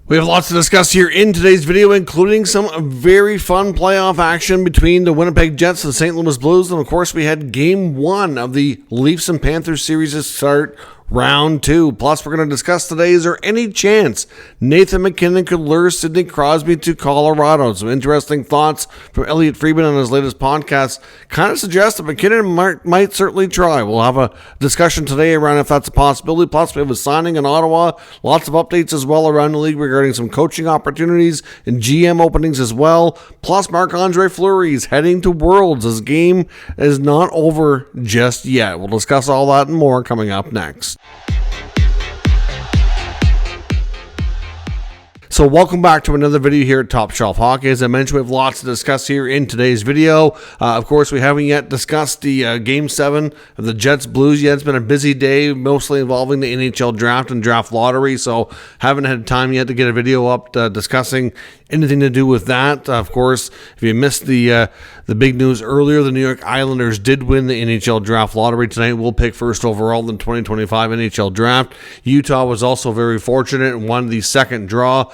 We have lots to discuss here in today's video, including some very fun playoff action between the Winnipeg Jets and the St. Louis Blues. And of course, we had game one of the Leafs and Panthers series to start round two. Plus, we're going to discuss today, is there any chance Nathan MacKinnon could lure Sidney Crosby to Colorado? Some interesting thoughts from Elliotte Friedman on his latest podcast kind of suggest that MacKinnon might certainly try. We'll have a discussion today around if that's a possibility. Plus, we have a signing in Ottawa. Lots of updates as well around the league regarding some coaching opportunities and GM openings as well. Plus, Marc-Andre Fleury is heading to Worlds. His game is not over just yet. We'll discuss all that and more coming up next. So welcome back to another video here at Top Shelf Hockey. As I mentioned, we have lots to discuss here in today's video. Of course, we haven't yet discussed the Game 7 of the Jets-Blues yet. It's been a busy day, mostly involving the NHL draft and draft lottery, so haven't had time yet to get a video up discussing anything to do with that. Of course, if you missed the big news earlier, the New York Islanders did win the NHL draft lottery tonight. We'll pick first overall in the 2025 NHL draft. Utah was also very fortunate and won the second draw,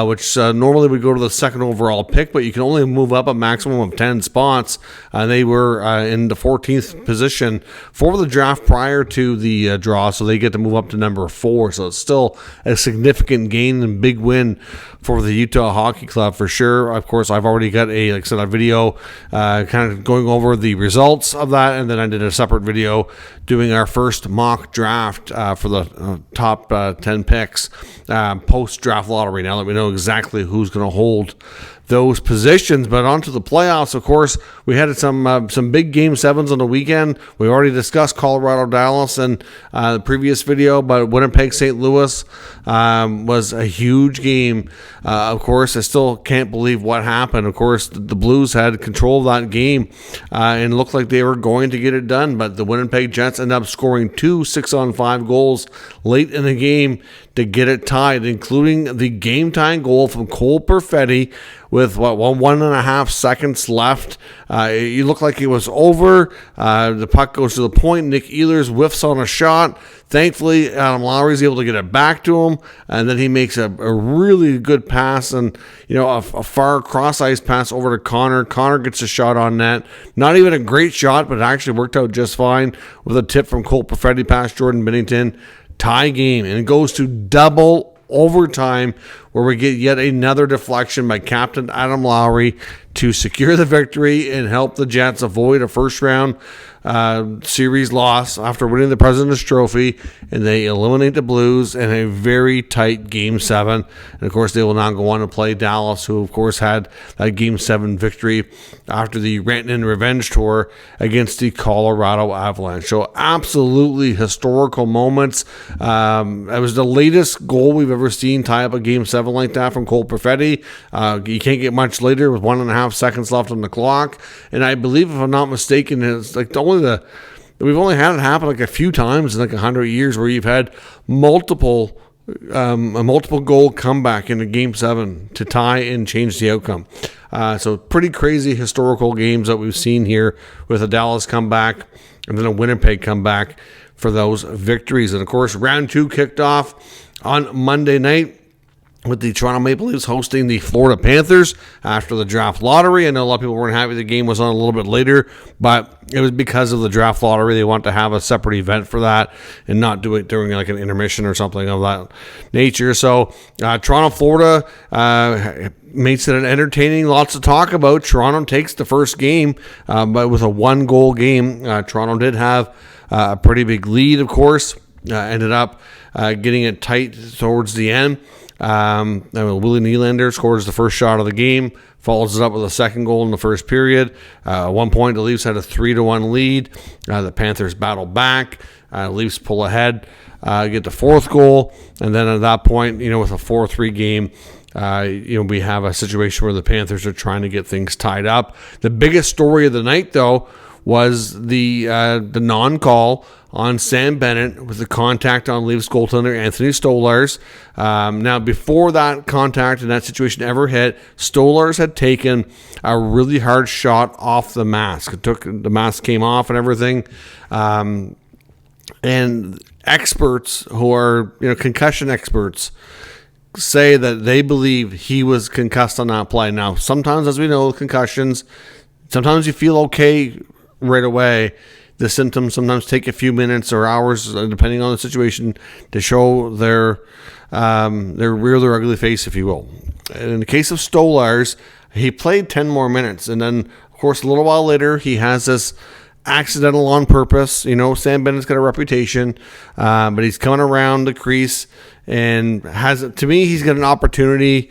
which normally would go to the second overall pick, but you can only move up a maximum of 10 spots. They were in the 14th position for the draft prior to the draw, so they get to move up to number 4. So it's still a significant gain and big win for the Utah Hockey Club for sure. Of course, I've already got a video kind of going over the results of that, and then I did a separate video doing our first mock draft for the top 10 picks post-draft lottery, now that we know exactly who's going to hold those positions. But on to the playoffs, of course, we had some big Game 7s on the weekend. We already discussed Colorado-Dallas in the previous video, but Winnipeg-St. Louis was a huge game. Of course, I still can't believe what happened. Of course, the Blues had control of that game and looked like they were going to get it done, but the Winnipeg Jets ended up scoring 2 6-on-5 goals late in the game to get it tied, including the game-tying goal from Cole Perfetti with 1.5 seconds left. It looked like it was over. The puck goes to the point. Nick Ehlers whiffs on a shot. Thankfully, Adam Lowry is able to get it back to him, and then he makes a really good pass and a far cross-ice pass over to Connor. Connor gets a shot on net. Not even a great shot, but it actually worked out just fine with a tip from Cole Perfetti past Jordan Binnington. Tie game, and it goes to double overtime, where we get yet another deflection by Captain Adam Lowry to secure the victory and help the Jets avoid a first-round series loss after winning the President's Trophy, and they eliminate the Blues in a very tight Game 7. And, of course, they will now go on to play Dallas, who, of course, had that Game 7 victory after the Renton Revenge Tour against the Colorado Avalanche. So, absolutely historical moments. It was the latest goal we've ever seen tie up a Game 7 like that from Cole Perfetti. You can't get much later with 1.5 seconds left on the clock. And I believe, if I'm not mistaken, it's like we've only had it happen like a few times in like 100 years where you've had a multiple goal comeback in a Game 7 to tie and change the outcome. So pretty crazy historical games that we've seen here with a Dallas comeback and then a Winnipeg comeback for those victories. And of course, round 2 kicked off on Monday night with the Toronto Maple Leafs hosting the Florida Panthers after the draft lottery. I know a lot of people weren't happy the game was on a little bit later, but it was because of the draft lottery. They want to have a separate event for that and not do it during like an intermission or something of that nature. So Toronto, Florida makes it an entertaining, lots to talk about. Toronto takes the first game, but with a 1-goal game. Toronto did have a pretty big lead, of course. Ended up getting it tight towards the end. Willie Nylander scores the first shot of the game, follows it up with a second goal in the first period. At one point, the Leafs had a 3-1 lead. The Panthers battle back. Leafs pull ahead, get the fourth goal, and then at that point, with a 4-3 game, we have a situation where the Panthers are trying to get things tied up. The biggest story of the night, though, was the non-call on Sam Bennett with the contact on Leafs goaltender Anthony Stolarz. Now, before that contact and that situation ever hit, Stolarz had taken a really hard shot off the mask. The mask came off and everything. And experts who are, concussion experts, say that they believe he was concussed on that play. Now, sometimes, as we know, concussions, sometimes you feel okay right away. The symptoms sometimes take a few minutes or hours, depending on the situation, to show their rear their ugly face, if you will. And in the case of Stolarz, he played 10 more minutes, and then, of course, a little while later, he has this accidental on purpose. Sam Bennett's got a reputation, but he's coming around the crease and to me, he's got an opportunity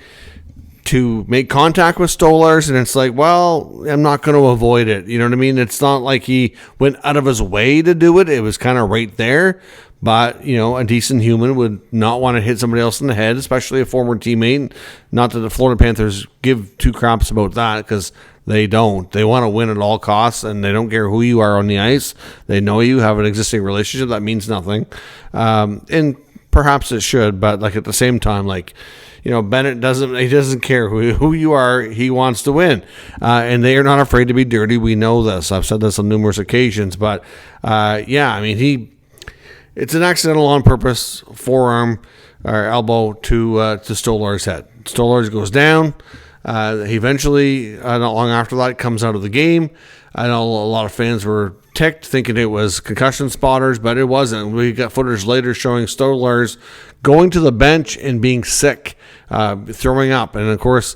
to make contact with Stolarz, and it's like, well, I'm not going to avoid it. You know what I mean? It's not like he went out of his way to do it. It was kind of right there. But, a decent human would not want to hit somebody else in the head, especially a former teammate. Not that the Florida Panthers give two craps about that, because they don't. They want to win at all costs, and they don't care who you are on the ice. They know you have an existing relationship. That means nothing. And perhaps it should, but at the same time, Bennett doesn't care who you are. He wants to win. And they are not afraid to be dirty. We know this. I've said this on numerous occasions. But, it's an accidental on purpose forearm or elbow to Stolar's head. Stolarz goes down. He eventually, not long after that, comes out of the game. I know a lot of fans were ticked, thinking it was concussion spotters, but it wasn't. We got footage later showing Stolarz going to the bench and being sick, throwing up. And, of course,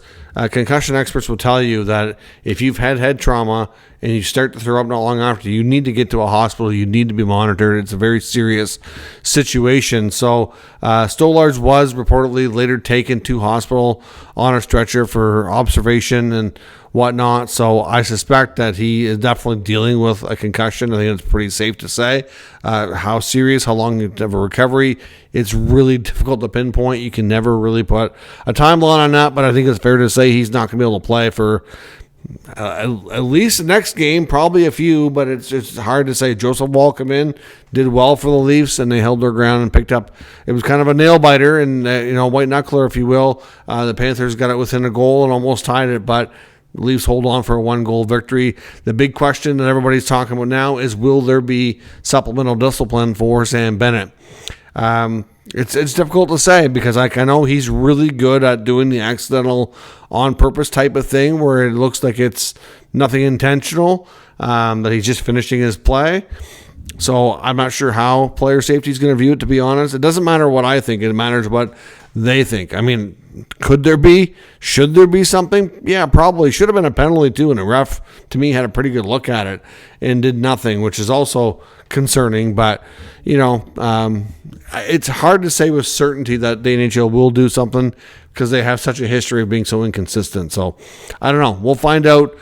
concussion experts will tell you that if you've had head trauma and you start to throw up not long after, you need to get to a hospital. You need to be monitored. It's a very serious situation. So Stolarz was reportedly later taken to hospital on a stretcher for observation and whatnot. So I suspect that he is definitely dealing with a concussion. I think it's pretty safe to say. How serious, how long of a recovery, it's really difficult to pinpoint. You can never really put a timeline on that, but I think it's fair to say he's not going to be able to play for at least the next game, probably a few, but it's just hard to say. Joseph Woll come in, did well for the Leafs, and they held their ground and picked up. It was kind of a nail biter and white knuckler, if you will. The Panthers got it within a goal and almost tied it, but the Leafs hold on for a 1-goal victory. The big question that everybody's talking about now is, will there be supplemental discipline for Sam Bennett? It's difficult to say, because I know he's really good at doing the accidental on-purpose type of thing where it looks like it's nothing intentional, that he's just finishing his play. So I'm not sure how player safety is going to view it, to be honest. It doesn't matter what I think. It matters what they think. I mean, should there be something? Yeah, probably. Should have been a penalty too, and the ref, to me, had a pretty good look at it and did nothing, which is also concerning. But, it's hard to say with certainty that the NHL will do something, because they have such a history of being so inconsistent. So I don't know. We'll find out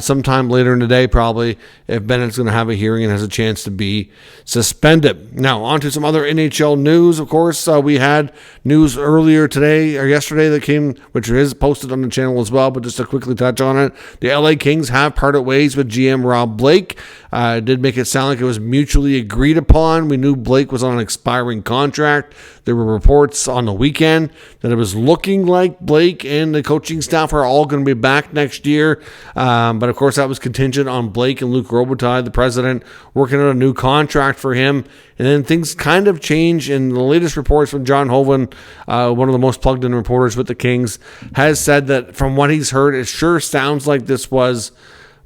sometime later in the day, probably, if Bennett's going to have a hearing and has a chance to be suspended. Now, on to some other NHL news. Of course, we had news earlier today or yesterday that came, which is posted on the channel as well, but just to quickly touch on it. The LA Kings have parted ways with GM Rob Blake. It did make it sound like it was mutually agreed upon. We knew Blake was on an expiring contract. There were reports on the weekend that it was looking like Blake and the coaching staff are all going to be back next year. But, of course, that was contingent on Blake and Luc Robitaille, the president, working on a new contract for him. And then things kind of changed. In the latest reports from John Hoven, one of the most plugged-in reporters with the Kings, has said that from what he's heard, it sure sounds like this was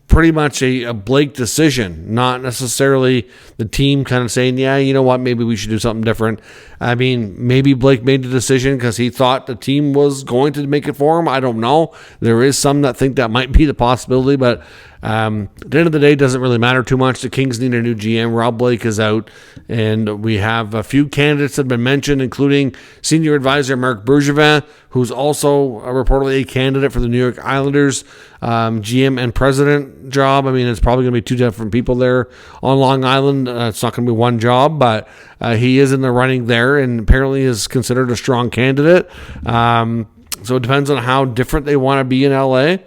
pretty much a Blake decision, not necessarily the team kind of saying, yeah, you know what, maybe we should do something different. I mean, maybe Blake made the decision because he thought the team was going to make it for him. I don't know. There is some that think that might be the possibility, but at the end of the day, it doesn't really matter too much. The Kings need a new GM. Rob Blake is out, and we have a few candidates that have been mentioned, including senior advisor Marc Bergevin, who's also reportedly a candidate for the New York Islanders GM and president job. I mean, it's probably going to be two different people there on Long Island. It's not going to be one job, but he is in the running there and apparently is considered a strong candidate. So it depends on how different they want to be in LA.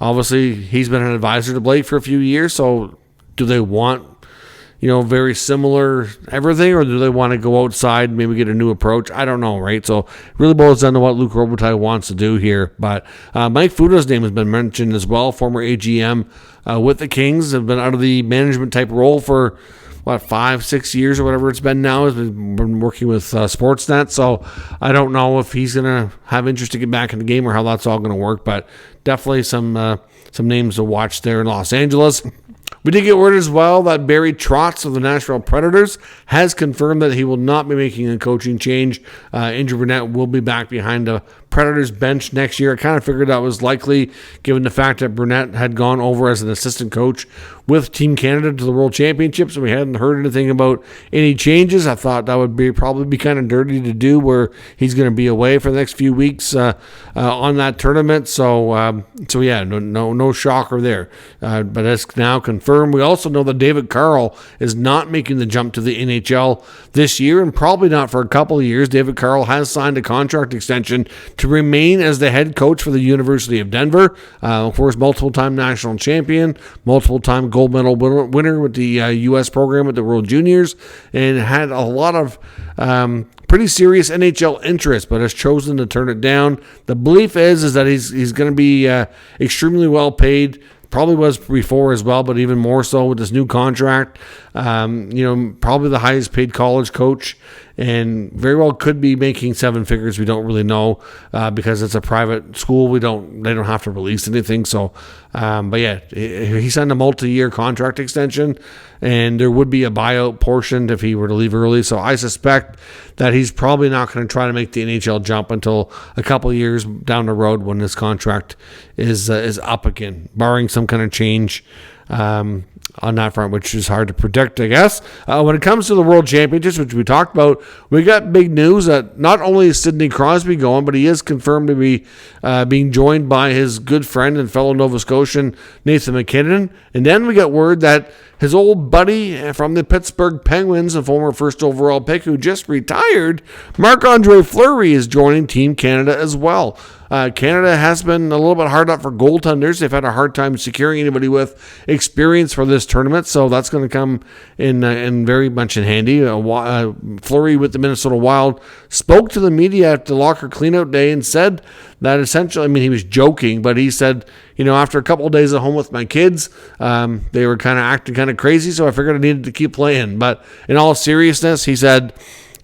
Obviously, he's been an advisor to Blake for a few years, so do they want, very similar everything, or do they want to go outside and maybe get a new approach? I don't know, right? So it really boils down to what Luc Robitaille wants to do here. But Mike Fuda's name has been mentioned as well, former AGM with the Kings, have been out of the management type role for 5-6 years or whatever it's been now. Has been working with Sportsnet, so I don't know if he's going to have interest to get back in the game or how that's all going to work, but definitely some names to watch there in Los Angeles. We did get word as well that Barry Trotz of the Nashville Predators has confirmed that he will not be making a coaching change. Andrew Burnett will be back behind the Predators bench next year. I kind of figured that was likely given the fact that Burnett had gone over as an assistant coach with Team Canada to the World Championships, and we hadn't heard anything about any changes. I thought that would probably be kind of dirty to do, where he's going to be away for the next few weeks on that tournament. So yeah, no shocker there. But it's now confirmed. We also know that David Carl is not making the jump to the NHL this year, and probably not for a couple of years. David Carl has signed a contract extension to remain as the head coach for the University of Denver. Of course, multiple-time national champion, multiple-time gold medal winner with the U.S. program at the World Juniors, and had a lot of pretty serious NHL interest, but has chosen to turn it down. The belief is that he's going to be extremely well paid. Probably was before as well, but even more so with this new contract. Probably the highest paid college coach, and very well could be making seven figures. We don't really know because it's a private school. They don't have to release anything. So, but yeah, he signed a multi-year contract extension, and there would be a buyout portion if he were to leave early. So I suspect that he's probably not going to try to make the NHL jump until a couple of years down the road when his contract is up again, barring some kind of change on that front, which is hard to predict, I guess. When it comes to the World Championships, which we talked about, we got big news that not only is Sidney Crosby going, but he is confirmed to be being joined by his good friend and fellow Nova Scotian Nathan MacKinnon. And then we got word that his old buddy from the Pittsburgh Penguins, a former first overall pick who just retired, Marc-Andre Fleury, is joining Team Canada as well. Canada has been a little bit hard up for goaltenders. They've had a hard time securing anybody with experience for this tournament, so that's going to come in very much in handy. Fleury with the Minnesota Wild spoke to the media at the locker cleanout day and said that essentially, he was joking, but he said, after a couple of days at home with my kids, they were kind of acting kind of crazy, so I figured I needed to keep playing. But in all seriousness, he said,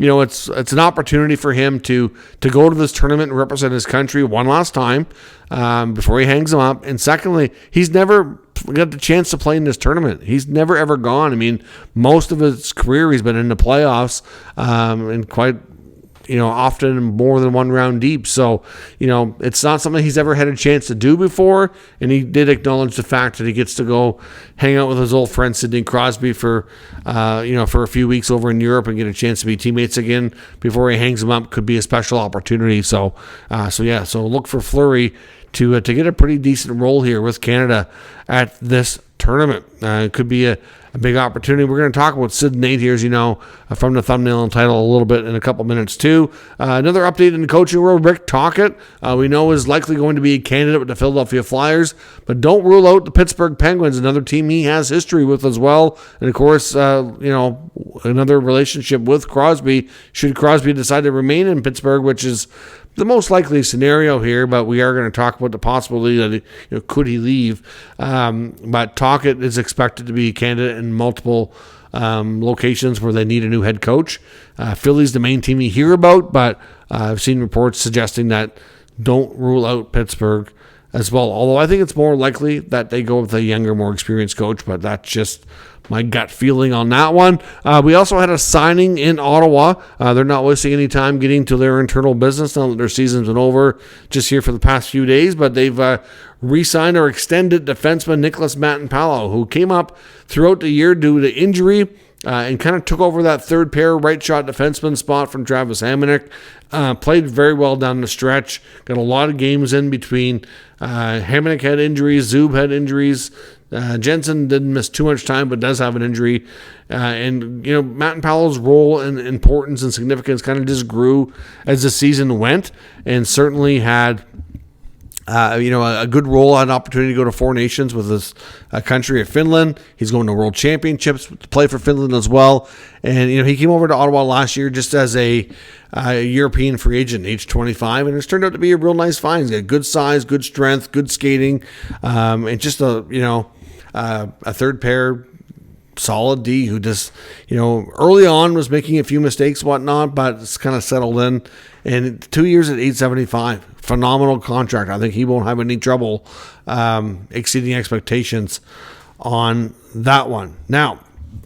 it's an opportunity for him to go to this tournament and represent his country one last time before he hangs them up. And secondly, he's never got the chance to play in this tournament. He's never, ever gone. Most of his career he's been in the playoffs and quite often more than one round deep. So, it's not something he's ever had a chance to do before. And he did acknowledge the fact that he gets to go hang out with his old friend Sidney Crosby for a few weeks over in Europe and get a chance to be teammates again before he hangs him up. Could be a special opportunity. So look for Fleury to get a pretty decent role here with Canada at this tournament. It could be a big opportunity. We're going to talk about Sid Nate here, from the thumbnail and title a little bit in a couple minutes too. Another update in the coaching world, Rick Tocchet, we know is likely going to be a candidate with the Philadelphia Flyers, but don't rule out the Pittsburgh Penguins, another team he has history with as well. And of course, another relationship with Crosby, should Crosby decide to remain in Pittsburgh, which is the most likely scenario here, but we are going to talk about the possibility that could he leave. But Tocchet is expected to be a candidate in multiple locations where they need a new head coach. Philly's the main team you hear about, but I've seen reports suggesting that don't rule out Pittsburgh as well. Although I think it's more likely that they go with a younger, more experienced coach, but that's just my gut feeling on that one. We also had a signing in Ottawa. They're not wasting any time getting to their internal business now that their season's been over just here for the past few days, but they've re-signed or extended defenseman Nicholas Matinpalo, who came up throughout the year due to injury and kind of took over that third pair right shot defenseman spot from Travis Hamonic. Played very well down the stretch. Got a lot of games in between. Hamonic had injuries. Zub had injuries. Jensen didn't miss too much time, but does have an injury. Matinpalo's role and importance and significance kind of just grew as the season went, and certainly had a good role, an opportunity to go to Four Nations with his country of Finland. He's going to World Championships to play for Finland as well. And, he came over to Ottawa last year just as a European free agent, age 25, and it's turned out to be a real nice find. He's got good size, good strength, good skating, and just a third pair solid D who just, early on was making a few mistakes, whatnot, but it's kind of settled in. And 2 years at $875, phenomenal contract. I think he won't have any trouble exceeding expectations on that one. Now,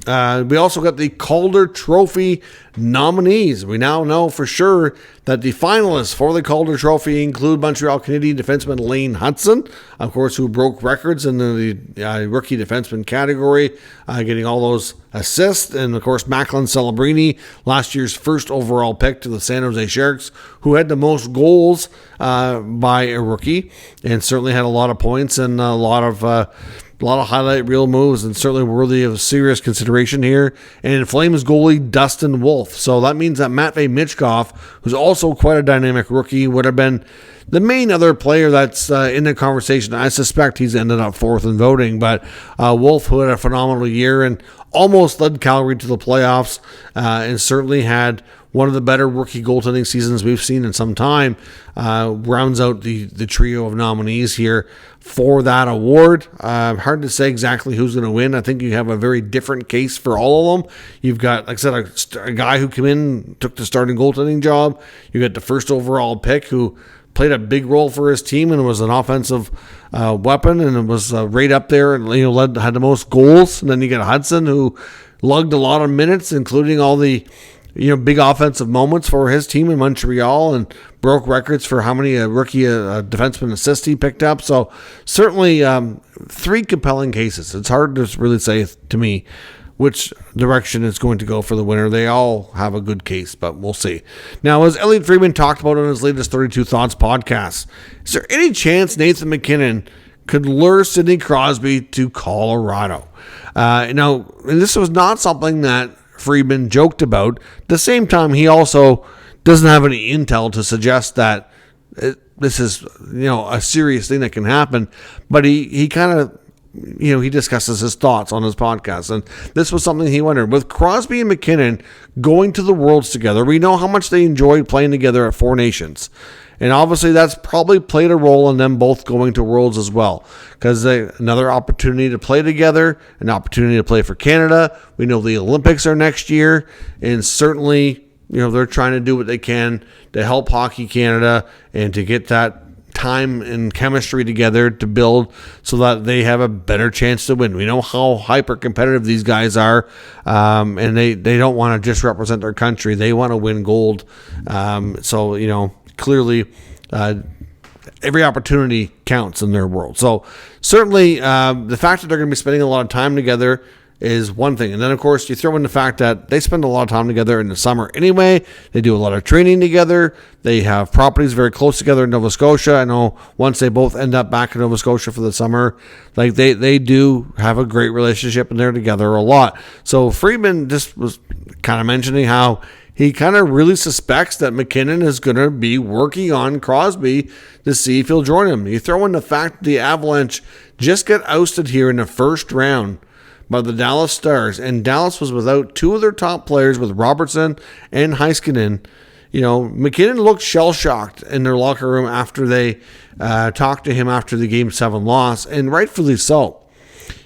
we also got the Calder Trophy nominees. We now know for sure that the finalists for the Calder Trophy include Montreal Canadian defenseman Lane Hutson, of course, who broke records in the rookie defenseman category, getting all those assists, and of course Macklin Celebrini, last year's first overall pick to the San Jose Sharks, who had the most goals by a rookie, and certainly had a lot of points and a lot of highlight reel moves, and certainly worthy of serious consideration here. And Flames goalie Dustin Wolf. So that means that Matvei Michkov, who's also quite a dynamic rookie, would have been the main other player that's in the conversation. I suspect he's ended up fourth in voting, but Wolf, who had a phenomenal year and almost led Calgary to the playoffs, and certainly had one of the better rookie goaltending seasons we've seen in some time, rounds out the trio of nominees here for that award. Hard to say exactly who's going to win. I think you have a very different case for all of them. You've got, like I said, a guy who came in, took the starting goaltending job. You got the first overall pick who played a big role for his team and was an offensive weapon, and it was right up there and had the most goals. And then you got Hudson, who lugged a lot of minutes, including all the big offensive moments for his team in Montreal, and broke records for how many rookie defenseman assists he picked up. So certainly three compelling cases. It's hard to really say to me which direction it's going to go for the winner. They all have a good case, but we'll see. Now, as Elliotte Friedman talked about on his latest 32 Thoughts podcast, is there any chance Nathan MacKinnon could lure Sidney Crosby to Colorado? Now, and this was not something that Friedman joked about. At the same time, he also doesn't have any intel to suggest that this is a serious thing that can happen, but he kind of he discusses his thoughts on his podcast, and this was something he wondered. With Crosby and MacKinnon going to the Worlds together, we know how much they enjoyed playing together at Four Nations. And obviously that's probably played a role in them both going to Worlds as well, because another opportunity to play together, an opportunity to play for Canada. We know the Olympics are next year, and certainly they're trying to do what they can to help Hockey Canada and to get that time and chemistry together to build so that they have a better chance to win. We know how hyper competitive these guys are, and they don't want to just represent their country. They want to win gold. So clearly every opportunity counts in their world. So certainly the fact that they're going to be spending a lot of time together is one thing. And then, of course, you throw in the fact that they spend a lot of time together in the summer anyway. They do a lot of training together. They have properties very close together in Nova Scotia. I know once they both end up back in Nova Scotia for the summer, they do have a great relationship, and they're together a lot. So Friedman just was kind of mentioning how he kind of really suspects that MacKinnon is going to be working on Crosby to see if he'll join him. You throw in the fact that the Avalanche just got ousted here in the first round by the Dallas Stars, and Dallas was without two of their top players with Robertson and Heiskanen. MacKinnon looked shell-shocked in their locker room after they talked to him after the Game 7 loss, and rightfully so.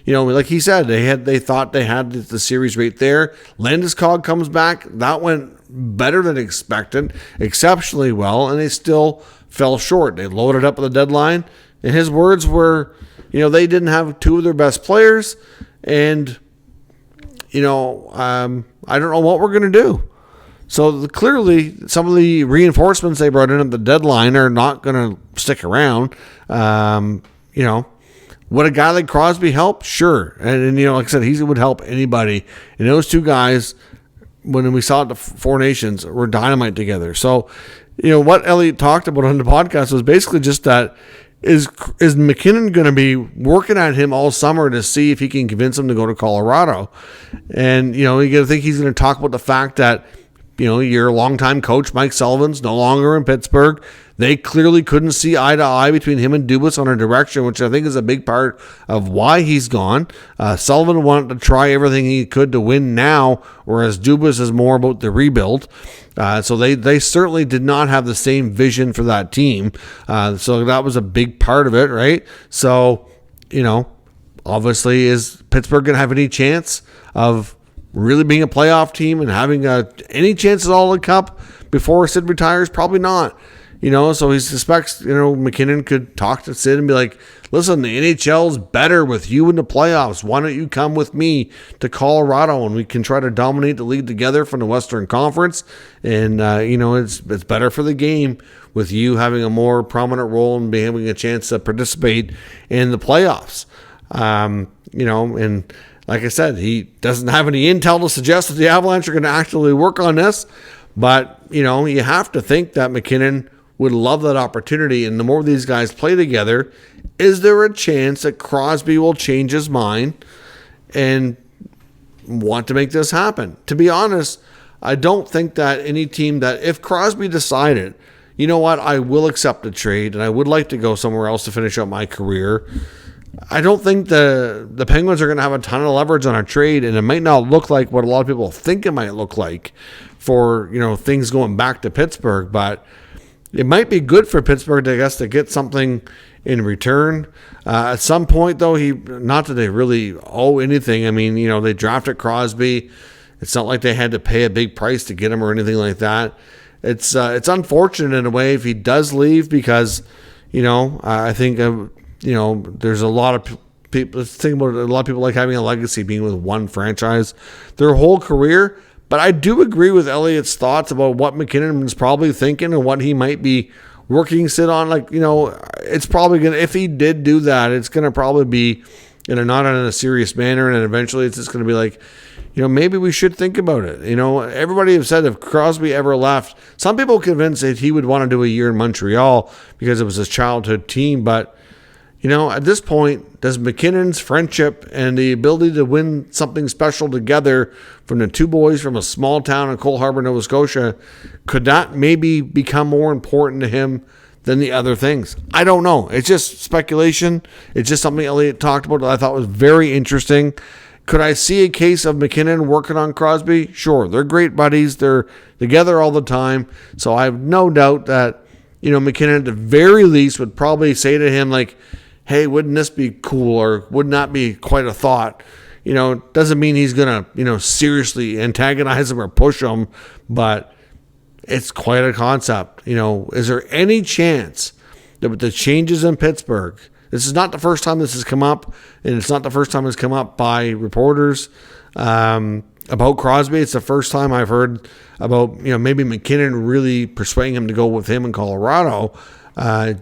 Like he said, they thought they had the series right there. Landeskog comes back. That went better than expected, exceptionally well, and they still fell short. They loaded up at the deadline, and his words were, they didn't have two of their best players, and, I don't know what we're going to do. So clearly, some of the reinforcements they brought in at the deadline are not going to stick around. Would a guy like Crosby help? Sure. And like I said, he would help anybody. And those two guys, when we saw it at the Four Nations, were dynamite together. So, what Elliotte talked about on the podcast was basically just that, is MacKinnon going to be working at him all summer to see if he can convince him to go to Colorado? And, you got to think he's going to talk about the fact that, your longtime coach, Mike Sullivan's no longer in Pittsburgh. They clearly couldn't see eye to eye between him and Dubas on a direction, which I think is a big part of why he's gone. Sullivan wanted to try everything he could to win now, whereas Dubas is more about the rebuild. So they certainly did not have the same vision for that team. So that was a big part of it, right? So, obviously, is Pittsburgh going to have any chance of really being a playoff team and having any chance at all in the Cup before Sid retires? Probably not. So he suspects, MacKinnon could talk to Sid and be like, listen, the NHL's better with you in the playoffs. Why don't you come with me to Colorado and we can try to dominate the league together from the Western Conference? And, it's better for the game with you having a more prominent role and being having a chance to participate in the playoffs. And like I said, he doesn't have any intel to suggest that the Avalanche are going to actively work on this. But, you have to think that MacKinnon would love that opportunity. And the more these guys play together, is there a chance that Crosby will change his mind and want to make this happen? To be honest, I don't think that any team that, if Crosby decided, you know what, I will accept a trade and I would like to go somewhere else to finish up my career, I don't think the Penguins are going to have a ton of leverage on a trade, and it might not look like what a lot of people think it might look like for, things going back to Pittsburgh, but it might be good for Pittsburgh, I guess, to get something in return. At some point, though, not that they really owe anything. I mean, they drafted Crosby. It's not like they had to pay a big price to get him or anything like that. It's unfortunate in a way if he does leave because, I think, there's a lot of people. Let's think about it. A lot of people like having a legacy, being with one franchise their whole career. But I do agree with Elliott's thoughts about what MacKinnon is probably thinking and what he might be working Sid on. Like, it's probably going to, if he did do that, it's going to probably be not in a serious manner. And eventually it's just going to be like, maybe we should think about it. Everybody have said if Crosby ever left, some people convinced that he would want to do a year in Montreal because it was his childhood team. But, at this point, does MacKinnon's friendship and the ability to win something special together from the two boys from a small town in Cole Harbour, Nova Scotia, could that maybe become more important to him than the other things? I don't know. It's just speculation. It's just something Elliott talked about that I thought was very interesting. Could I see a case of MacKinnon working on Crosby? Sure. They're great buddies. They're together all the time. So I have no doubt that, MacKinnon at the very least would probably say to him, like, hey, wouldn't this be cool, or would not be quite a thought? Doesn't mean he's going to, seriously antagonize him or push him, but it's quite a concept. Is there any chance that with the changes in Pittsburgh, this is not the first time this has come up, and it's not the first time it's come up by reporters about Crosby. It's the first time I've heard about, maybe MacKinnon really persuading him to go with him in Colorado.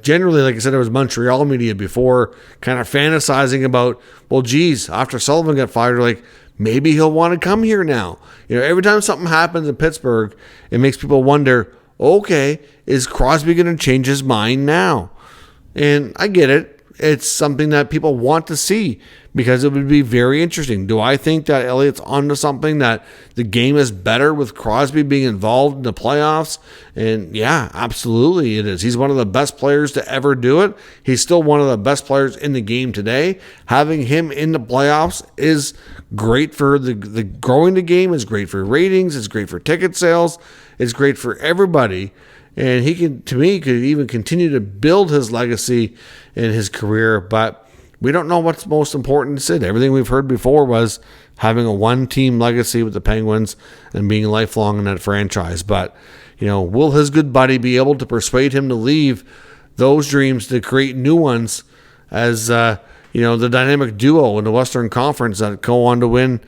Generally, like I said, it was Montreal media before kind of fantasizing about, well, geez, after Sullivan got fired, like maybe he'll want to come here now. Every time something happens in Pittsburgh, it makes people wonder, okay, is Crosby going to change his mind now? And I get it. It's something that people want to see because it would be very interesting. Do I think that Elliott's onto something, that the game is better with Crosby being involved in the playoffs? And yeah, absolutely it is. He's one of the best players to ever do it. He's still one of the best players in the game today. Having him in the playoffs is great for the growing the game, is great for ratings, it's great for ticket sales, it's great for everybody. And he could even continue to build his legacy in his career. But we don't know what's most important to Sid. Everything we've heard before was having a one-team legacy with the Penguins and being lifelong in that franchise. But, will his good buddy be able to persuade him to leave those dreams to create new ones as, the dynamic duo in the Western Conference that go on to win,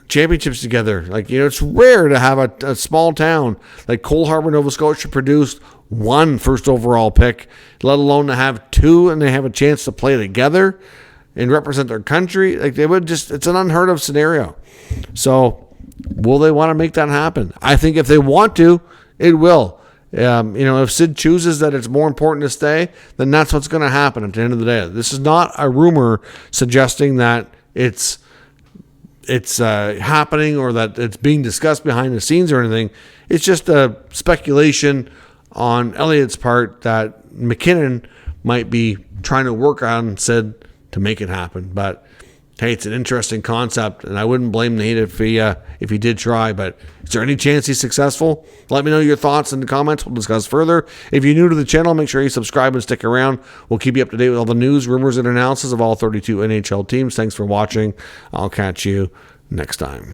championships together? Like, it's rare to have a small town like Cole Harbour, Nova Scotia produced one first overall pick, let alone to have two and they have a chance to play together and represent their country. Like, it's an unheard of scenario. So will they want to make that happen? I think if they want to, it will. If Sid chooses that it's more important to stay, then that's what's going to happen at the end of the day. This is not a rumor suggesting that it's happening or that it's being discussed behind the scenes or anything. It's just a speculation on Elliott's part that MacKinnon might be trying to work on Sid to make it happen. But hey, it's an interesting concept, and I wouldn't blame Nate if he did try, but is there any chance he's successful? Let me know your thoughts in the comments. We'll discuss further. If you're new to the channel, make sure you subscribe and stick around. We'll keep you up to date with all the news, rumors, and analysis of all 32 NHL teams. Thanks for watching. I'll catch you next time.